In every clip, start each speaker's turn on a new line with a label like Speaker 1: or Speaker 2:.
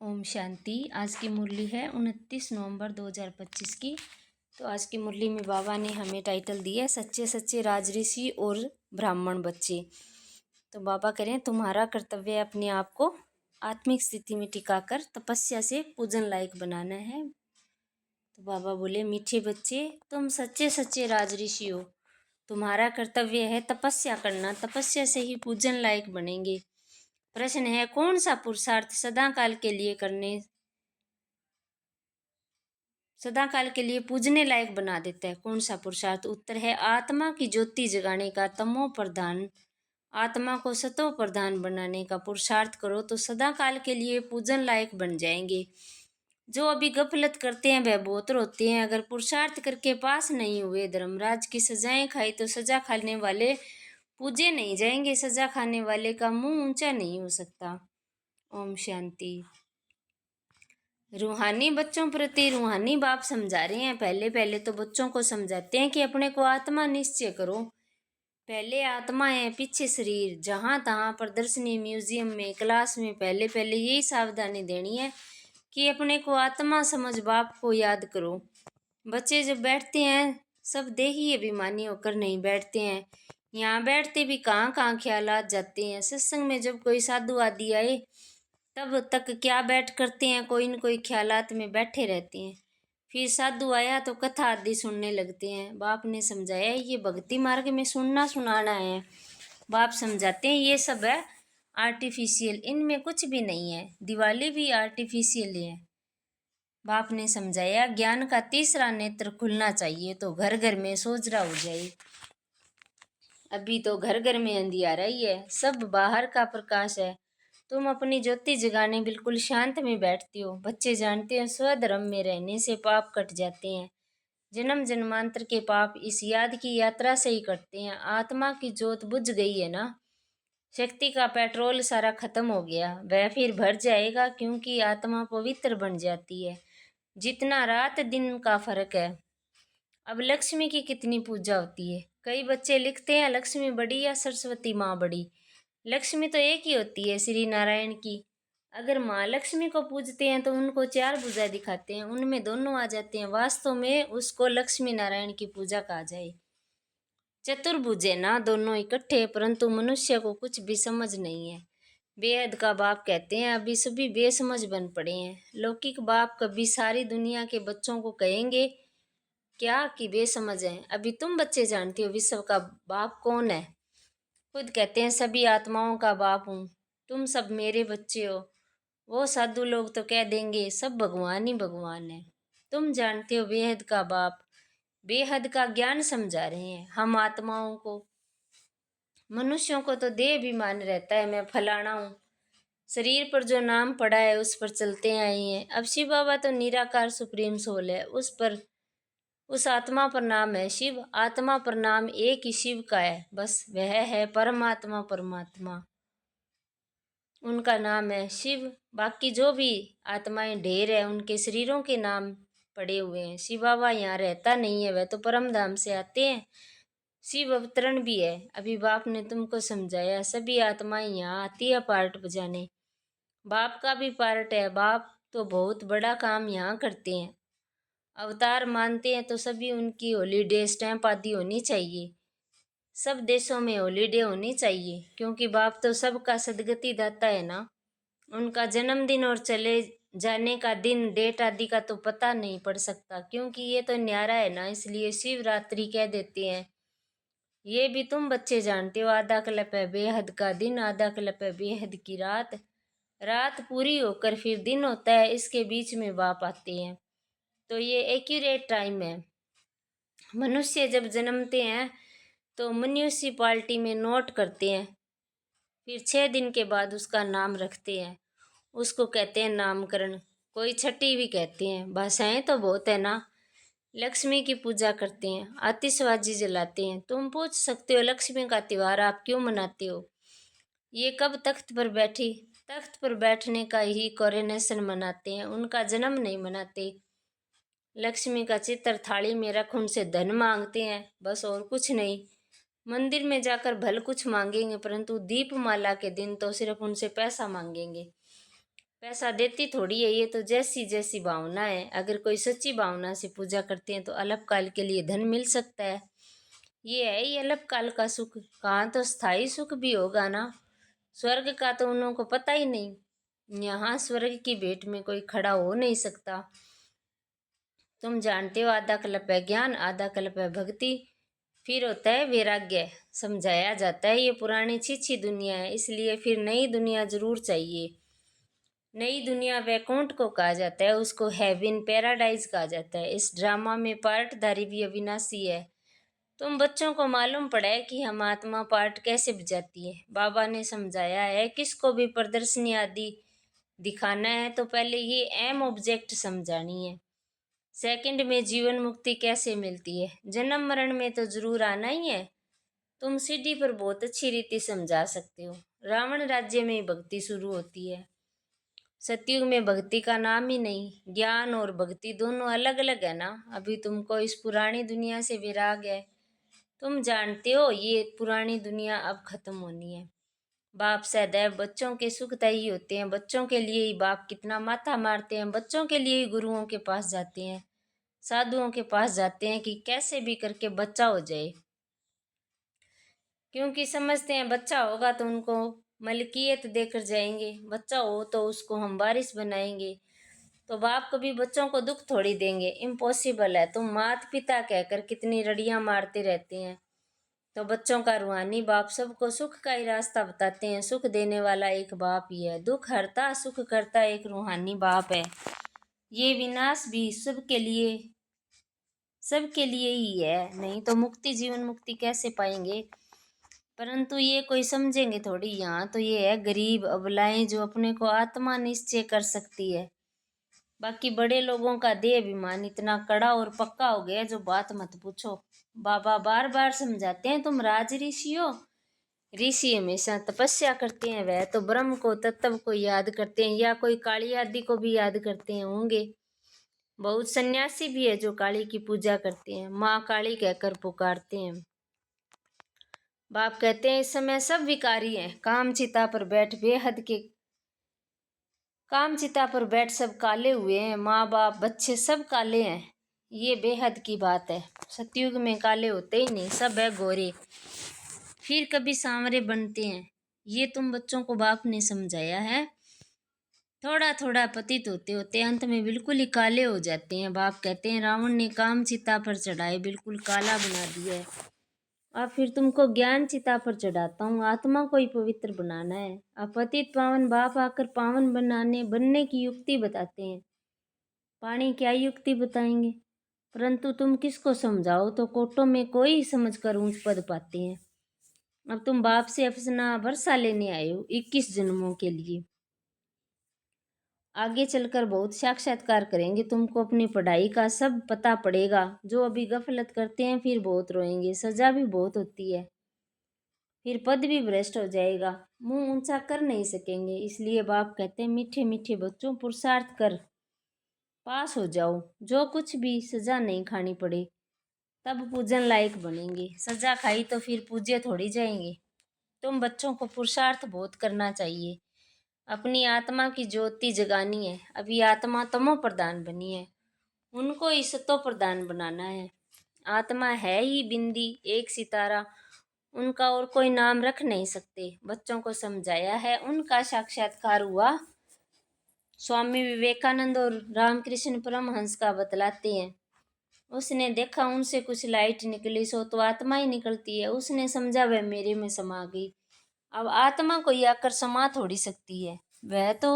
Speaker 1: ओम शांति। आज की मुरली है 29 नवंबर 2025 की। तो आज की मुरली में बाबा ने हमें टाइटल दिया है सच्चे सच्चे राजऋषि और ब्राह्मण बच्चे। तो बाबा करें तुम्हारा कर्तव्य है अपने आप को आत्मिक स्थिति में टिकाकर तपस्या से पूजन लायक बनाना है। तो बाबा बोले, मीठे बच्चे तुम सच्चे सच्चे राजऋषि हो, तुम्हारा कर्तव्य है तपस्या करना, तपस्या से ही पूजन लायक बनेंगे। प्रश्न है, कौन सा पुरुषार्थ सदा काल के लिए पूजने लायक बना देता है? कौन सा पुरुषार्थ? उत्तर है, आत्मा की ज्योति जगाने का, तमो प्रधान आत्मा को सतो प्रधान बनाने का पुरुषार्थ करो तो सदा काल के लिए पूजन लायक बन जाएंगे। जो अभी गफलत करते हैं वह बहुत रोते हैं। अगर पुरुषार्थ करके पास नहीं हुए, धर्मराज की सजाएं खाई तो सजा खाने वाले पूजे नहीं जाएंगे, सजा खाने वाले का मुंह ऊंचा नहीं हो सकता। ओम शांति। रूहानी बच्चों प्रति रूहानी बाप समझा रहे हैं। पहले तो बच्चों को समझाते हैं कि अपने को आत्मा निश्चय करो। पहले आत्मा है, पीछे शरीर। जहाँ तहाँ प्रदर्शनी, म्यूजियम में, क्लास में पहले यही सावधानी देनी है कि अपने को आत्मा समझ बाप को याद करो। बच्चे जब बैठते हैं सब देही अभिमानी होकर नहीं बैठते हैं। यहाँ बैठते भी कहाँ कहाँ ख्यालात जाते हैं। सत्संग में जब कोई साधु आदि आए तब तक क्या बैठ करते हैं, कोई न कोई ख्यालात में बैठे रहते हैं। फिर साधु आया तो कथा आदि सुनने लगते हैं। बाप ने समझाया ये भक्ति मार्ग में सुनना सुनाना है। बाप समझाते हैं ये सब है आर्टिफिशियल, इनमें कुछ भी नहीं है। दिवाली भी आर्टिफिशियल है। बाप ने समझाया ज्ञान का तीसरा नेत्र खुलना चाहिए तो घर घर में सोजरा हो जाए। अभी तो घर घर में अंधियारा ही है, सब बाहर का प्रकाश है। तुम अपनी ज्योति जगाने बिल्कुल शांत में बैठती हो। बच्चे जानते हैं स्वधर्म में रहने से पाप कट जाते हैं। जन्म जन्मांतर के पाप इस याद की यात्रा से ही कटते हैं। आत्मा की ज्योत बुझ गई है ना, शक्ति का पेट्रोल सारा खत्म हो गया, वह फिर भर जाएगा क्योंकि आत्मा पवित्र बन जाती है। जितना रात दिन का फर्क है। अब लक्ष्मी की कितनी पूजा होती है। कई बच्चे लिखते हैं लक्ष्मी बड़ी या सरस्वती माँ बड़ी। लक्ष्मी तो एक ही होती है, श्री नारायण की। अगर माँ लक्ष्मी को पूजते हैं तो उनको चार भुजा दिखाते हैं, उनमें दोनों आ जाते हैं। वास्तव में उसको लक्ष्मी नारायण की पूजा कहा जाए। चतुर्भुजे ना दोनों इकट्ठे, परंतु मनुष्य को कुछ भी समझ नहीं है। बेहद का बाप कहते हैं अभी सभी बेसमझ बन पड़े हैं। लौकिक बाप कभी सारी दुनिया के बच्चों को कहेंगे क्या कि बेसमझ हैं। अभी तुम बच्चे जानते हो विश्व का बाप कौन है। खुद कहते हैं सभी आत्माओं का बाप हूँ, तुम सब मेरे बच्चे हो। वो साधु लोग तो कह देंगे सब भगवान ही भगवान है। तुम जानते हो बेहद का बाप बेहद का ज्ञान समझा रहे हैं हम आत्माओं को। मनुष्यों को तो देह अभिमान रहता है, मैं फलाना हूँ। शरीर पर जो नाम पड़ा है उस पर चलते आए हैं। अब शिव बाबा तो निराकार सुप्रीम सोल है, उस आत्मा पर नाम है शिव। आत्मा पर नाम एक ही शिव का है, बस वह है परमात्मा। परमात्मा उनका नाम है शिव। बाकी जो भी आत्माएं ढेर है उनके शरीरों के नाम पड़े हुए हैं। शिव बाबा यहाँ रहता नहीं है, वह तो परम धाम से आते हैं। शिव अवतरण भी है। अभी बाप ने तुमको समझाया सभी आत्माएं यहाँ आती है पार्ट बजाने। बाप का भी पार्ट है। बाप तो बहुत बड़ा काम यहाँ करते हैं। अवतार मानते हैं तो सभी उनकी हॉलीडे स्टैंप आदि होनी चाहिए। सब देशों में हॉलीडे होनी चाहिए क्योंकि बाप तो सबका सदगति दाता है ना। उनका जन्मदिन और चले जाने का दिन डेट आदि का तो पता नहीं पड़ सकता क्योंकि ये तो न्यारा है ना, इसलिए शिवरात्रि कह देते हैं। ये भी तुम बच्चे जानते हो आधा कल्प है बेहद का दिन, आधा कल्प है बेहद की रात। रात पूरी होकर फिर दिन होता है, इसके बीच में बाप आते हैं। तो ये एक्यूरेट टाइम है। मनुष्य जब जन्मते हैं तो म्यूनिसिपालिटी में नोट करते हैं, फिर 6 दिन के बाद उसका नाम रखते हैं, उसको कहते हैं नामकरण। कोई छठी भी कहते हैं। भाषाएं तो बहुत है ना। लक्ष्मी की पूजा करते हैं, आतिशबाजी जलाते हैं। तुम पूछ सकते हो लक्ष्मी का त्योहार आप क्यों मनाते हो। ये कब तख्त पर बैठने का ही कोरोनेशन मनाते हैं, उनका जन्म नहीं मनाते। लक्ष्मी का चित्र थाली में रख उनसे धन मांगते हैं, बस और कुछ नहीं। मंदिर में जाकर भल कुछ मांगेंगे परंतु दीपमाला के दिन तो सिर्फ उनसे पैसा मांगेंगे। पैसा देती थोड़ी है, ये तो जैसी जैसी भावना है। अगर कोई सच्ची भावना से पूजा करते हैं तो अल्पकाल के लिए धन मिल सकता है। ये है ये अल्पकाल का सुख, कहाँ तो स्थायी सुख भी होगा ना। स्वर्ग का तो उन लोगों को पता ही नहीं। यहाँ स्वर्ग की भेंट में कोई खड़ा हो नहीं सकता। तुम जानते हो, आधा कल्प है ज्ञान, आधा कल्प है भक्ति, फिर होता है वैराग्य। समझाया जाता है ये पुरानी छिछी दुनिया है, इसलिए फिर नई दुनिया जरूर चाहिए। नई दुनिया वैकुंठ को कहा जाता है, उसको हेवन पैराडाइज कहा जाता है। इस ड्रामा में पार्टधारी भी अविनाशी है। तुम बच्चों को मालूम पड़ा है कि हम आत्मा पार्ट कैसे बजाती है। बाबा ने समझाया है, किसको भी प्रदर्शनी आदि दिखाना है तो पहले ये एम ऑब्जेक्ट समझानी है। सेकंड में जीवन मुक्ति कैसे मिलती है, जन्म मरण में तो जरूर आना ही है। तुम सीढ़ी पर बहुत अच्छी रीति समझा सकते हो। रावण राज्य में भक्ति शुरू होती है। सतयुग में भक्ति का नाम ही नहीं। ज्ञान और भक्ति दोनों अलग अलग है ना। अभी तुमको इस पुरानी दुनिया से विराग है। तुम जानते हो ये पुरानी दुनिया अब खत्म होनी है। बाप सदैव बच्चों के सुखदायी होते हैं। बच्चों के लिए ही बाप कितना माथा मारते हैं। बच्चों के लिए ही गुरुओं के पास जाते हैं, साधुओं के पास जाते हैं कि कैसे भी करके बच्चा हो जाए, क्योंकि समझते हैं बच्चा होगा तो उनको मलकियत देकर जाएंगे, बच्चा हो तो उसको हम वारिस बनाएंगे। तो बाप कभी बच्चों को दुख थोड़ी देंगे, इम्पॉसिबल है। तुम माता पिता कहकर कितनी रड़ियां मारते रहते हैं। तो बच्चों का रूहानी बाप सबको सुख का ही रास्ता बताते हैं। सुख देने वाला एक बाप ही है, दुख हरता सुख करता एक रूहानी बाप है। ये विनाश भी सबके लिए ही है, नहीं तो मुक्ति जीवन मुक्ति कैसे पाएंगे। परंतु ये कोई समझेंगे थोड़ी। यहाँ तो ये है गरीब अबलाएं जो अपने को आत्मा निश्चय कर सकती है। बाकी बड़े लोगों का देह अभिमान इतना कड़ा और पक्का हो गया जो बात मत पूछो। बाबा बार बार समझाते हैं, तुम राज ऋषि हो। ऋषि हमेशा तपस्या करते हैं, वह तो ब्रह्म को तत्व को याद करते हैं, या कोई काली आदि को भी याद करते हैं होंगे। बहुत सन्यासी भी है जो काली की पूजा करते हैं, माँ काली कहकर पुकारते हैं। बाप कहते हैं इस समय सब विकारी हैं। काम चिता पर बैठ सब काले हुए हैं। माँ बाप बच्चे सब काले हैं। ये बेहद की बात है। सतयुग में काले होते ही नहीं, सब है गोरे, फिर कभी सांवरे बनते हैं। ये तुम बच्चों को बाप ने समझाया है। थोड़ा थोड़ा पतित होते होते अंत में बिल्कुल ही काले हो जाते हैं। बाप कहते हैं रावण ने काम चिता पर चढ़ाए बिल्कुल काला बना दिया है। अब फिर तुमको ज्ञान चिता पर चढ़ाता हूँ, आत्मा को ही पवित्र बनाना है। अब पतित पावन बाप आकर पावन बनने की युक्ति बताते हैं। पानी क्या युक्ति बताएंगे, परंतु तुम किसको समझाओ तो कोटों में कोई समझ कर ऊंच पद पाते हैं। अब तुम बाप से अपना भरसा लेने आए हो 21 जन्मों के लिए। आगे चलकर बहुत साक्षात्कार करेंगे, तुमको अपनी पढ़ाई का सब पता पड़ेगा। जो अभी गफलत करते हैं फिर बहुत रोएंगे, सजा भी बहुत होती है, फिर पद भी भ्रष्ट हो जाएगा, मुंह ऊंचा कर नहीं सकेंगे। इसलिए बाप कहते हैं मीठे मीठे बच्चों पुरुषार्थ कर पास हो जाओ, जो कुछ भी सजा नहीं खानी पड़े, तब पूजन लायक बनेंगे। सजा खाई तो फिर पूज्य थोड़ी जाएंगे। तुम बच्चों को पुरुषार्थ बहुत करना चाहिए, अपनी आत्मा की ज्योति जगानी है। अभी आत्मा तमो प्रधान बनी है, उनको ही सतो प्रधान बनाना है। आत्मा है ही बिंदी एक सितारा, उनका और कोई नाम रख नहीं सकते। बच्चों को समझाया है, उनका साक्षात्कार हुआ। स्वामी विवेकानंद और रामकृष्ण परमहंस का बतलाते हैं। उसने देखा उनसे कुछ लाइट निकली, सो तो आत्मा ही निकलती है। उसने समझा वह मेरे में समा गई। अब आत्मा कोई आकर समा थोड़ी सकती है, वह तो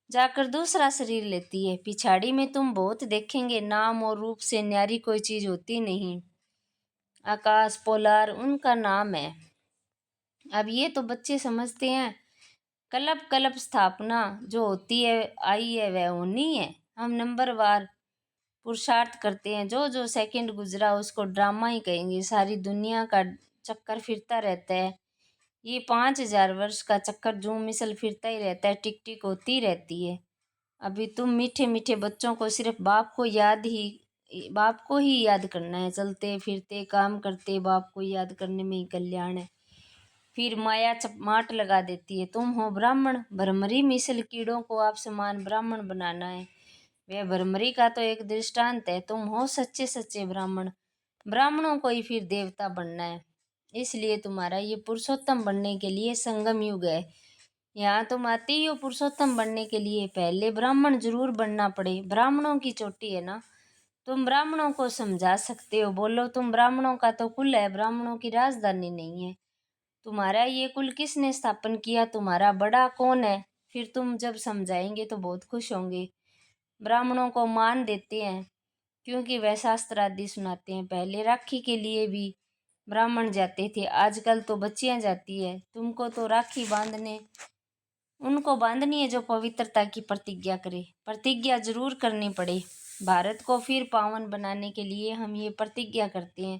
Speaker 1: जाकर दूसरा शरीर लेती है। पिछाड़ी में तुम बहुत देखेंगे, नाम और रूप से न्यारी कोई चीज होती नहीं। आकाश पोलार उनका नाम है। अब ये तो बच्चे समझते हैं, कल्प कल्प स्थापना जो होती है आई है वह होनी है। हम नंबरवार पुरुषार्थ करते हैं, जो जो सेकंड गुजरा उसको ड्रामा ही कहेंगे। सारी दुनिया का चक्कर फिरता रहता है, ये 5,000 वर्ष का चक्कर जूं मिसल फिरता ही रहता है, टिक टिक होती रहती है। अभी तुम मीठे मीठे बच्चों को सिर्फ बाप को ही याद करना है। चलते फिरते काम करते बाप को याद करने में ही कल्याण है। फिर माया माट लगा देती है, तुम हो ब्राह्मण। भ्रमरी मिसल कीड़ों को आप समान ब्राह्मण बनाना है। वह भ्रमरी का तो एक दृष्टांत है, तुम हो सच्चे सच्चे ब्राह्मण। ब्राह्मणों को ही फिर देवता बनना है, इसलिए तुम्हारा ये पुरुषोत्तम बनने के लिए संगम युग है। यहाँ तुम आते ही हो पुरुषोत्तम बनने के लिए, पहले ब्राह्मण जरूर बनना पड़े। ब्राह्मणों की चोटी है ना, तुम ब्राह्मणों को समझा सकते हो। बोलो, तुम ब्राह्मणों का तो कुल है, ब्राह्मणों की राजधानी नहीं है। तुम्हारा ये कुल किसने स्थापन किया, तुम्हारा बड़ा कौन है? फिर तुम जब समझाएंगे तो बहुत खुश होंगे। ब्राह्मणों को मान देते हैं क्योंकि वह शास्त्र आदि सुनाते हैं। पहले राखी के लिए भी ब्राह्मण जाते थे, आजकल तो बच्चियां जाती है। तुमको तो राखी बांधने उनको बांधनी है जो पवित्रता की प्रतिज्ञा करे। प्रतिज्ञा जरूर करनी पड़े। भारत को फिर पावन बनाने के लिए हम ये प्रतिज्ञा करते हैं।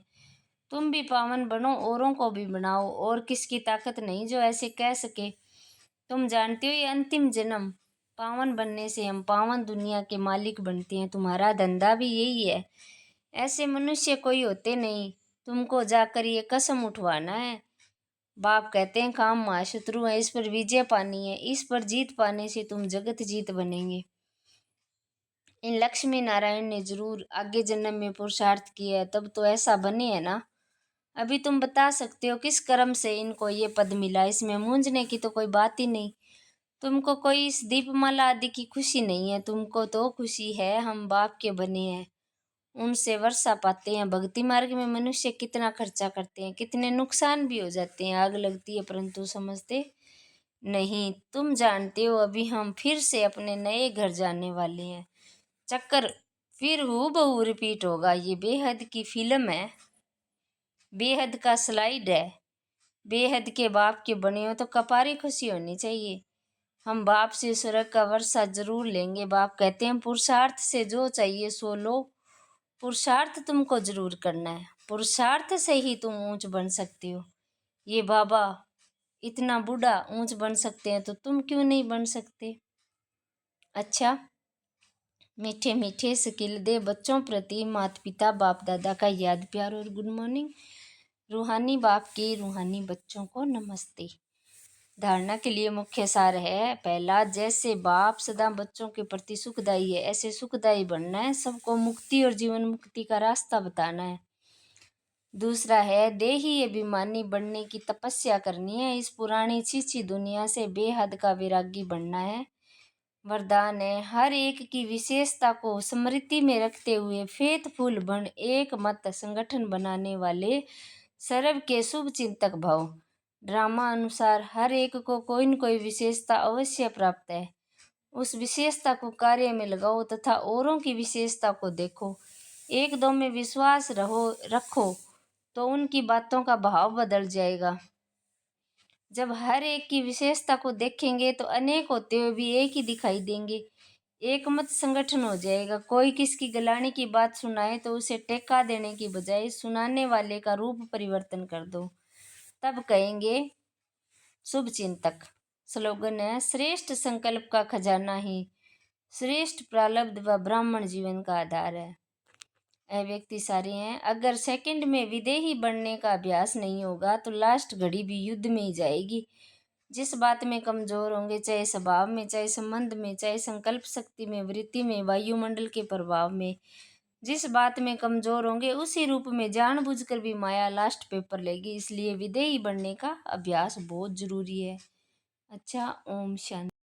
Speaker 1: तुम भी पावन बनो, औरों को भी बनाओ, और किसकी ताकत नहीं जो ऐसे कह सके। तुम जानते हो ये अंतिम जन्म, पावन बनने से हम पावन दुनिया के मालिक बनते हैं। तुम्हारा धंधा भी यही है। ऐसे मनुष्य कोई होते नहीं, तुमको जाकर ये कसम उठवाना है। बाप कहते हैं काम महाशत्रु है, इस पर विजय पानी है, इस पर जीत पाने से तुम जगत जीत बनेंगे। इन लक्ष्मी नारायण ने जरूर आगे जन्म में पुरुषार्थ किया है, तब तो ऐसा बने है ना। अभी तुम बता सकते हो किस कर्म से इनको ये पद मिला, इसमें मूंझने की तो कोई बात ही नहीं। तुमको कोई इस दीपमाला आदि की खुशी नहीं है, तुमको तो खुशी है हम बाप के बने हैं, उनसे वर्षा पाते हैं। भक्ति मार्ग में मनुष्य कितना खर्चा करते हैं, कितने नुकसान भी हो जाते हैं, आग लगती है, परंतु समझते नहीं। तुम जानते हो अभी हम फिर से अपने नए घर जाने वाले हैं। चक्कर फिर हूबहू रिपीट होगा। ये बेहद की फिल्म है, बेहद का स्लाइड है। बेहद के बाप के बने हो तो कपारी खुशी होनी चाहिए। हम बाप से स्वर्ग का वर्षा जरूर लेंगे। बाप कहते हैं पुरुषार्थ से जो चाहिए सो लो। पुरुषार्थ तुमको जरूर करना है, पुरुषार्थ से ही तुम ऊंच बन सकते हो। ये बाबा इतना बूढ़ा ऊंच बन सकते हैं तो तुम क्यों नहीं बन सकते? अच्छा, मीठे मीठे स्किल दे बच्चों प्रति माता पिता बाप दादा का याद प्यार और गुड मॉर्निंग। रूहानी बाप के रूहानी बच्चों को नमस्ते। धारणा के लिए मुख्य सार है, पहला, जैसे बाप सदा बच्चों के प्रति सुखदायी है ऐसे सुखदायी बनना है, सबको मुक्ति और जीवन मुक्ति का रास्ता बताना है। दूसरा है, देही अभिमानी बनने की तपस्या करनी है, इस पुरानी छीछी दुनिया से बेहद का वैरागी बनना है। वरदान है, हर एक की विशेषता को स्मृति में रखते हुए फेथफुल बन एक मत संगठन बनाने वाले सर्व के शुभ चिंतक भाव। ड्रामा अनुसार हर एक को कोई न कोई विशेषता अवश्य प्राप्त है, उस विशेषता को कार्य में लगाओ तथा औरों की विशेषता को देखो। एक दो में विश्वास रखो तो उनकी बातों का भाव बदल जाएगा। जब हर एक की विशेषता को देखेंगे तो अनेक होते हुए भी एक ही दिखाई देंगे। एक मत संगठन हो जाएगा। कोई किसकी गलानी की बात सुनाए तो उसे टेका देने की बजाय सुनाने वाले का रूप परिवर्तन कर दो, तब कहेंगे शुभ चिंतक। स्लोगन है, श्रेष्ठ संकल्प का खजाना ही श्रेष्ठ प्रारब्ध व ब्राह्मण जीवन का आधार है। व्यक्ति सारे हैं, अगर सेकंड में विदेही बनने का अभ्यास नहीं होगा तो लास्ट घड़ी भी युद्ध में ही जाएगी। जिस बात में कमजोर होंगे, चाहे स्वभाव में, चाहे संबंध में, चाहे संकल्प शक्ति में, वृत्ति में, वायुमंडल के प्रभाव में, जिस बात में कमजोर होंगे उसी रूप में जानबूझकर भी माया लास्ट पेपर लेगी। इसलिए विदेही बनने का अभ्यास बहुत जरूरी है। अच्छा, ओम शांति।